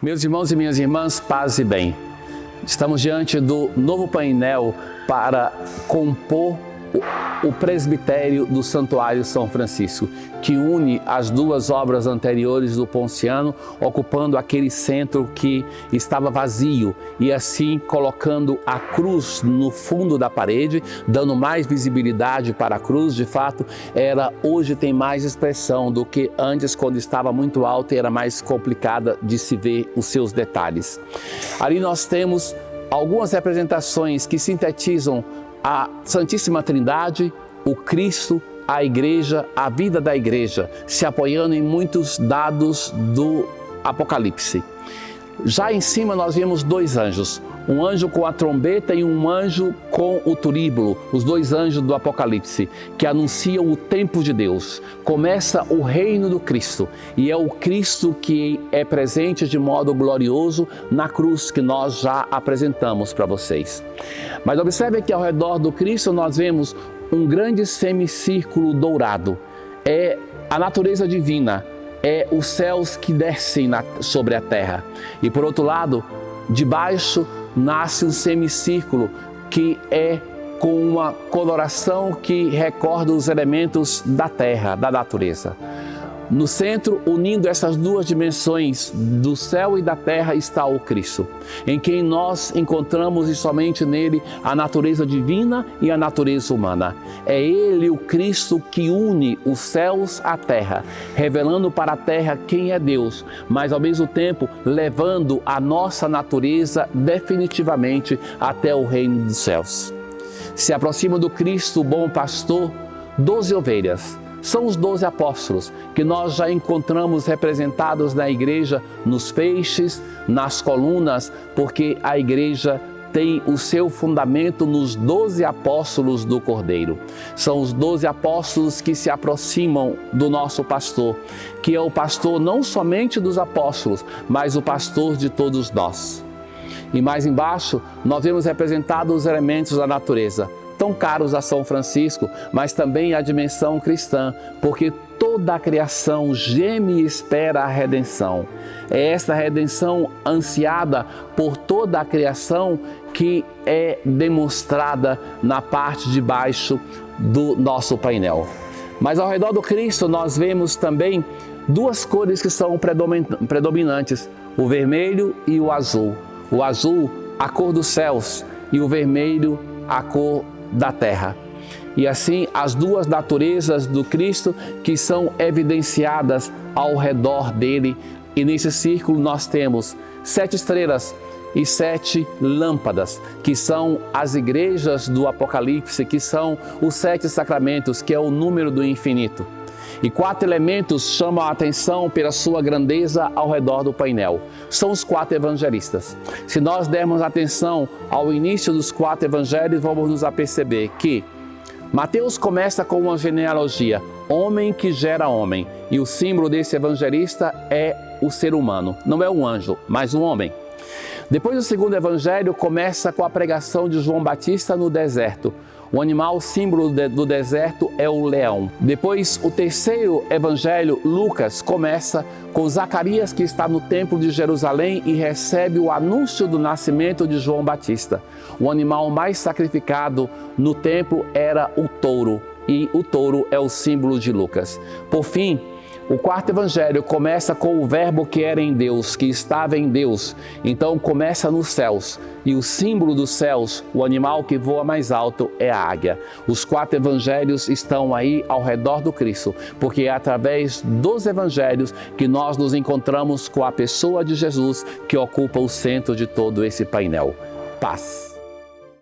Meus irmãos e minhas irmãs, paz e bem. Estamos diante do novo painel para compor o presbitério do Santuário São Francisco, que une as duas obras anteriores do Ponciano, ocupando aquele centro que estava vazio e assim colocando a cruz no fundo da parede, dando mais visibilidade para a cruz. De fato, hoje tem mais expressão do que antes, quando estava muito alta e era mais complicada de se ver os seus detalhes. Ali nós temos algumas representações que sintetizam a Santíssima Trindade, o Cristo, a Igreja, a vida da Igreja, se apoiando em muitos dados do Apocalipse. Já em cima nós vemos dois anjos, um anjo com a trombeta e um anjo com o turíbulo, os dois anjos do Apocalipse, que anunciam o tempo de Deus. Começa o reino do Cristo e é o Cristo que é presente de modo glorioso na cruz que nós já apresentamos para vocês. Mas observe que ao redor do Cristo nós vemos um grande semicírculo dourado. É a natureza divina, é os céus que descem sobre a terra. E por outro lado, debaixo nasce um semicírculo que é com uma coloração que recorda os elementos da terra, da natureza. No centro, unindo essas duas dimensões do céu e da terra, está o Cristo, em quem nós encontramos e somente nele a natureza divina e a natureza humana. É ele, o Cristo, que une os céus à terra, revelando para a terra quem é Deus, mas ao mesmo tempo levando a nossa natureza definitivamente até o reino dos céus. Se aproxima do Cristo, o bom pastor, 12 ovelhas. São os 12 apóstolos que nós já encontramos representados na igreja, nos feixes, nas colunas, porque a igreja tem o seu fundamento nos 12 apóstolos do Cordeiro. São os 12 apóstolos que se aproximam do nosso pastor, que é o pastor não somente dos apóstolos, mas o pastor de todos nós. E mais embaixo, nós vemos representados os elementos da natureza, tão caros a São Francisco, mas também a dimensão cristã, porque toda a criação geme e espera a redenção. É esta redenção ansiada por toda a criação que é demonstrada na parte de baixo do nosso painel. Mas ao redor do Cristo nós vemos também duas cores que são predominantes, o vermelho e o azul. O azul, a cor dos céus, e o vermelho, a cor da terra. E assim as duas naturezas do Cristo que são evidenciadas ao redor dele. E nesse círculo nós temos 7 estrelas e 7 lâmpadas, que são as igrejas do Apocalipse, que são os 7 sacramentos, que é o número do infinito. E 4 elementos chamam a atenção pela sua grandeza ao redor do painel. São os 4 evangelistas. Se nós dermos atenção ao início dos 4 evangelhos, vamos nos aperceber que Mateus começa com uma genealogia, homem que gera homem. E o símbolo desse evangelista é o ser humano. Não é um anjo, mas um homem. Depois o segundo evangelho começa com a pregação de João Batista no deserto. O animal símbolo do deserto é o leão. Depois, o terceiro evangelho, Lucas, começa com Zacarias, que está no templo de Jerusalém e recebe o anúncio do nascimento de João Batista. O animal mais sacrificado no templo era o touro, e o touro é o símbolo de Lucas. Por fim, o quarto evangelho começa com o verbo que era em Deus, que estava em Deus. Então começa nos céus. E o símbolo dos céus, o animal que voa mais alto, é a águia. Os 4 evangelhos estão aí ao redor do Cristo, porque é através dos evangelhos que nós nos encontramos com a pessoa de Jesus, que ocupa o centro de todo esse painel. Paz.